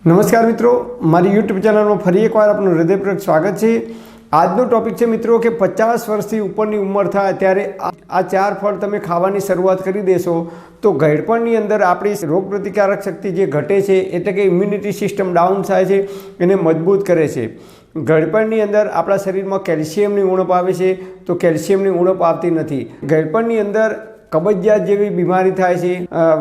નમસ્કાર મિત્રો, મારી યુટ્યુબ ચેનલમાં ફરી એકવાર આપનું હૃદયપૂર્વક સ્વાગત છે। આજનો ટોપિક છે મિત્રો કે 50 વર્ષથી ઉપરની ઉંમર થાય ત્યારે આ 4 ફળ તમે ખાવાની શરૂઆત કરી દેશો તો ઘડપણની અંદર આપણી રોગપ્રતિકારક શક્તિ જે ઘટે છે એટલે કે ઇમ્યુનિટી સિસ્ટમ ડાઉન થાય છે, એને મજબૂત કરે છે। ઘડપણની અંદર આપણા શરીરમાં કેલ્શિયમની ઉણપ આવે છે તો કેલ્શિયમની ઉણપ આવતી નથી। ઘડપણની અંદર કબજિયાત જેવી બીમારી થાય છે,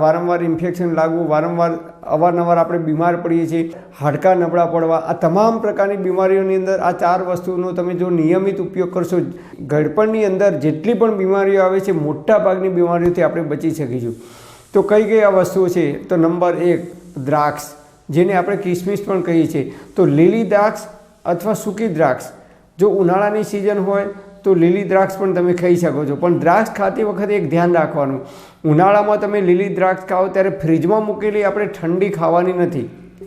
વારંવાર ઇન્ફેક્શન લાગવું, વારંવાર અવારનવાર આપણે બીમાર પડીએ છીએ, હાડકાં નબળા પડવા, આ તમામ પ્રકારની બીમારીઓની અંદર આ 4 વસ્તુનો તમે જો નિયમિત ઉપયોગ કરશો, ઘડપણની અંદર જેટલી પણ બીમારીઓ આવે છે મોટા ભાગની બીમારીઓથી આપણે બચી શકીશું। તો કઈ કઈ આ વસ્તુઓ છે? તો નંબર 1 દ્રાક્ષ, જેને આપણે કિસમિસ પણ કહીએ છીએ। તો લીલી દ્રાક્ષ અથવા સૂકી દ્રાક્ષ, જો ઉનાળાની સિઝન હોય તો લીલી દ્રાક્ષ પણ તમે ખાઈ શકો છો, પણ દ્રાક્ષ ખાતી વખતે એક ધ્યાન રાખવાનું, ઉનાળામાં તમે લીલી દ્રાક્ષ ખાઓ ત્યારે ફ્રીજમાં મૂકેલી આપણે ઠંડી ખાવાની નથી।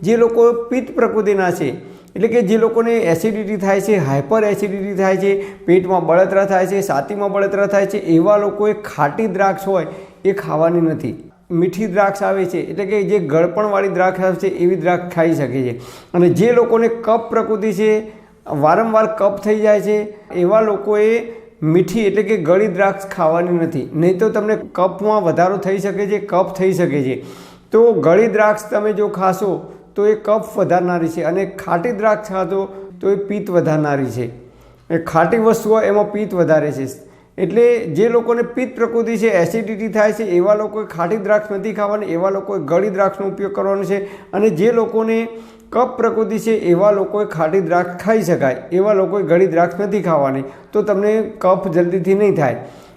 જે લોકો પિત્ત પ્રકૃતિના છે એટલે કે જે લોકોને એસિડિટી થાય છે, હાઇપર એસિડિટી થાય છે, પેટમાં બળતરા થાય છે, છાતીમાં બળતરા થાય છે, એવા લોકોએ ખાટી દ્રાક્ષ હોય એ ખાવાની નથી। મીઠી દ્રાક્ષ આવે છે એટલે કે જે ગળપણવાળી દ્રાક્ષ આવે છે એવી દ્રાક્ષ ખાઈ શકે છે। અને જે લોકોને કફ પ્રકૃતિ છે, વારંવાર કફ થઈ જાય છે, એવા લોકોએ મીઠી એટલે કે ગળી દ્રાક્ષ ખાવાની નથી, નહીં તો તમને કફમાં વધારો થઈ શકે છે, કફ થઈ શકે છે। તો ગળી દ્રાક્ષ તમે જો ખાશો તો એ કફ વધારનારી છે, અને ખાટી દ્રાક્ષ ખાશો તો એ પિત્ત વધારનારી છે। એ ખાટી વસ્તુઓ એમાં પિત્ત વધારે છે, એટલે જે લોકોને પિત્ત પ્રકૃતિ છે, એસિડિટી થાય છે, એવા લોકોએ ખાટી દ્રાક્ષ નથી ખાવાની, એવા લોકોએ ગળી દ્રાક્ષનો ઉપયોગ કરવાનો છે। અને જે લોકોને કફ પ્રકૃતિ છે એવા લોકોએ ખાટી દ્રાક્ષ ખાઈ શકાય, એવા લોકોએ ગળી દ્રાક્ષ નથી ખાવાની, તો તમને કફ જલ્દીથી નહીં થાય,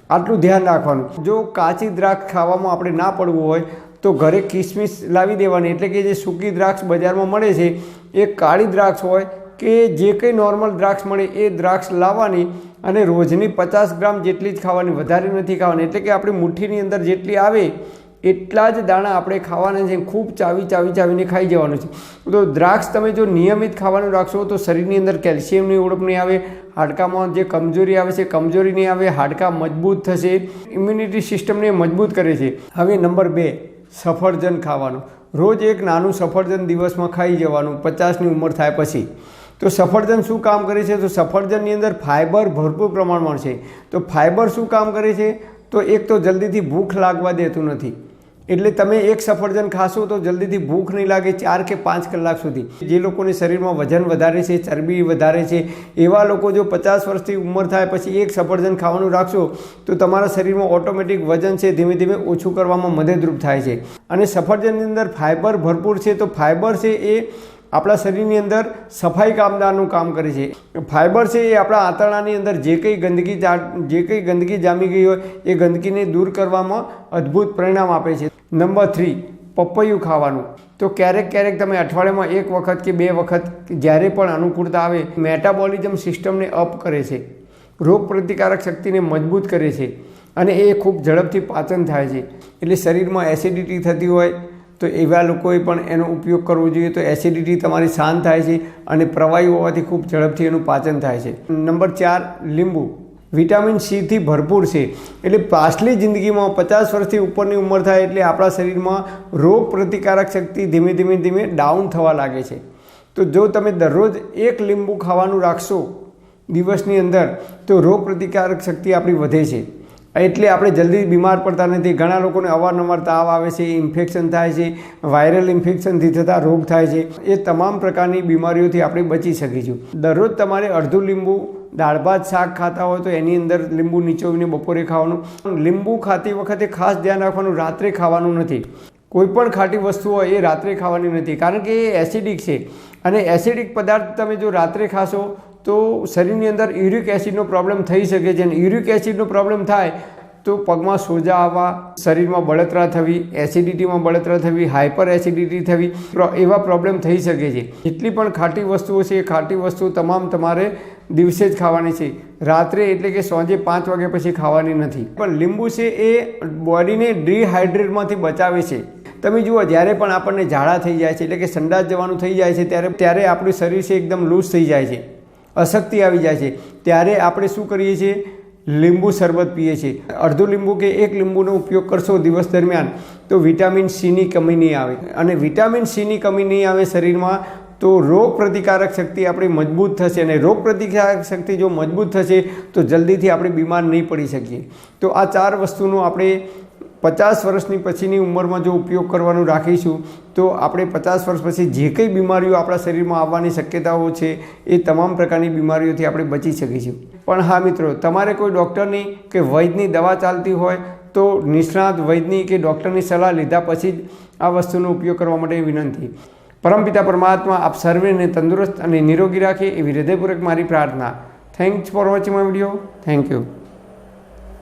આટલું ધ્યાન રાખવાનું। જો કાચી દ્રાક્ષ ખાવામાં આપણે ના પડવું હોય તો ઘરે કિસમિસ લાવી દેવાની, એટલે કે જે સૂકી દ્રાક્ષ બજારમાં મળે છે એ કાળી દ્રાક્ષ હોય કે જે કંઈ નોર્મલ દ્રાક્ષ મળે એ દ્રાક્ષ લાવવાની અને રોજની 50 ગ્રામ જેટલી જ ખાવાની, વધારે નથી ખાવાની, એટલે કે આપણી મુઠ્ઠીની અંદર જેટલી આવે એટલા જ દાણા આપણે ખાવાના છે, ખૂબ ચાવીને ખાઈ જવાનું છે। તો દ્રાક્ષ તમે જો નિયમિત ખાવાનું રાખશો તો શરીરની અંદર કેલ્શિયમની ઉણપ નહીં આવે, હાડકામાં જે કમજોરી આવે છે કમજોરી નહીં આવે, હાડકાં મજબૂત થશે, ઇમ્યુનિટી સિસ્ટમને મજબૂત કરે છે। હવે નંબર 2 સફરજન ખાવાનું, રોજ એક નાનું સફરજન દિવસમાં ખાઈ જવાનું 50ની ઉંમર થાય પછી। તો સફરજન શું કામ કરે છે? તો સફરજનની અંદર ફાઇબર ભરપૂર પ્રમાણમાં છે। તો ફાઇબર શું કામ કરે છે? તો એક તો જલ્દીથી ભૂખ લાગવા દેતું નથી, એટલે તમે એક સફરજન ખાશો તો જલ્દીથી ભૂખ નહીં લાગે 4 કે 5 કલાક સુધી। જે લોકોને શરીરમાં વજન વધારે છે, ચરબી વધારે છે, એવા લોકો જો 50 વર્ષથી ઉંમર થાય પછી એક સફરજન ખાવાનું રાખશો તો તમારા શરીરમાં ઓટોમેટિક વજન છે ધીમે ધીમે ઓછું કરવામાં મદદરૂપ થાય છે। અને સફરજનની અંદર ફાઇબર ભરપૂર છે, તો ફાઇબર છે એ આપણા શરીરની અંદર સફાઈ કામદારનું કામ કરે છે। ફાઇબર છે એ આપણા આંતરડાની અંદર જે કંઈ ગંદકી જામી ગઈ હોય એ ગંદકીને દૂર કરવામાં અદ્ભુત પરિણામ આપે છે। નંબર 3 પપૈયું ખાવાનું, તો ક્યારેક તમે અઠવાડિયામાં 1 વખત કે 2 વખત જ્યારે પણ અનુકૂળતા આવે, મેટાબોલિઝમ સિસ્ટમને અપ કરે છે, રોગ પ્રતિકારક શક્તિને મજબૂત કરે છે, અને એ ખૂબ ઝડપથી પાચન થાય છે। એટલે શરીરમાં એસિડિટી થતી હોય તો એવા લોકોએ પણ એનો ઉપયોગ કરવો જોઈએ, તો એસિડિટી તમારી શાંત થાય છે અને પ્રવાહી હોવાથી ખૂબ ઝડપથી એનું પાચન થાય છે। નંબર 4 લીંબુ, વિટામિન સીથી ભરપૂર છે, એટલે પાછલી જિંદગીમાં 50 વર્ષથી ઉપરની ઉંમર થાય એટલે આપણા શરીરમાં રોગ પ્રતિકારક શક્તિ ધીમે ધીમે ડાઉન થવા લાગે છે। તો જો તમે દરરોજ 1 લીંબુ ખાવાનું રાખશો દિવસની અંદર તો રોગ પ્રતિકારક શક્તિ આપણી વધે છે, એટલે આપણે જલ્દી બીમાર પડતા નથી। ઘણા લોકોને અવારનવાર તાવ આવે છે, ઇન્ફેક્શન થાય છે, વાયરલ ઇન્ફેક્શનથી થતા રોગ થાય છે, એ તમામ પ્રકારની બીમારીઓથી આપણે બચી શકીશું। દરરોજ તમારે અડધું લીંબુ, દાળ ભાત શાક ખાતા હોય તો એની અંદર લીંબુ નીચોવીને બપોરે ખાવાનું। લીંબુ ખાતી વખતે ખાસ ધ્યાન રાખવાનું, રાત્રે ખાવાનું નથી। કોઈ પણ ખાટી વસ્તુ હોય એ રાત્રે ખાવાની નથી, કારણ કે એ એસિડિક છે, અને એસિડિક પદાર્થ તમે જો રાત્રે ખાશો તો શરીરની અંદર યુરિક એસિડનો પ્રોબ્લેમ થઈ શકે છે, અને યુરિક એસિડનો પ્રોબ્લેમ થાય તો પગમાં સોજા આવવા, શરીરમાં બળતરા થવી, એસિડિટીમાં બળતરા થવી, હાઇપર એસિડિટી થવી, એવા પ્રોબ્લેમ થઈ શકે છે। જેટલી પણ ખાટી વસ્તુઓ છે એ ખાટી વસ્તુ તમામ તમારે દિવસે જ ખાવાની છે, રાત્રે એટલે કે સાંજે 5 વાગ્યા પછી ખાવાની નથી। પણ લીંબુ છે એ બોડીને ડિહાઇડ્રેટમાંથી બચાવે છે। તમે જુઓ, જ્યારે પણ આપણને ઝાડા થઈ જાય છે એટલે કે સંડાસ જવાનું થઈ જાય છે ત્યારે આપણું શરીર છે એકદમ લૂઝ થઈ જાય છે, અશક્તિ આવી જાય છે, ત્યારે આપણે શું કરીએ છીએ? લીંબુ શરબત પીએ છીએ, અડધું લીંબુ કે એક લીંબુનો ઉપયોગ કરશો દિવસ દરમિયાન તો વિટામિન સીની કમી નહીં આવે, અને વિટામિન સીની કમી નહીં આવે શરીરમાં તો રોગ પ્રતિકારક શક્તિ આપણી મજબૂત થશે, અને રોગ પ્રતિકારક શક્તિ જો મજબૂત થશે તો જલ્દીથી આપણે બીમાર નહીં પડી શકીએ. તો આ 4 વસ્તુનો આપણે 50 વર્ષની પછીની ઉંમરમાં જો ઉપયોગ કરવાનું રાખીશું તો આપણે 50 વર્ષ પછી જે કંઈ બીમારીઓ આપણા શરીરમાં આવવાની શક્યતાઓ છે એ તમામ પ્રકારની બીમારીઓથી આપણે બચી શકીશું. પણ હા મિત્રો, તમારે કોઈ ડૉક્ટરની કે વૈદ્યની દવા ચાલતી હોય તો નિષ્ણાત વૈદ્યની કે ડૉક્ટરની સલાહ લીધા પછી જ આ વસ્તુનો ઉપયોગ કરવા માટે વિનંતી. પરમપિતા પરમાત્મા આપ સર્વેને તંદુરસ્ત અને નિરોગી રાખે એવી હૃદયપૂર્વક મારી પ્રાર્થના. Thanks for watching my video. Thank you.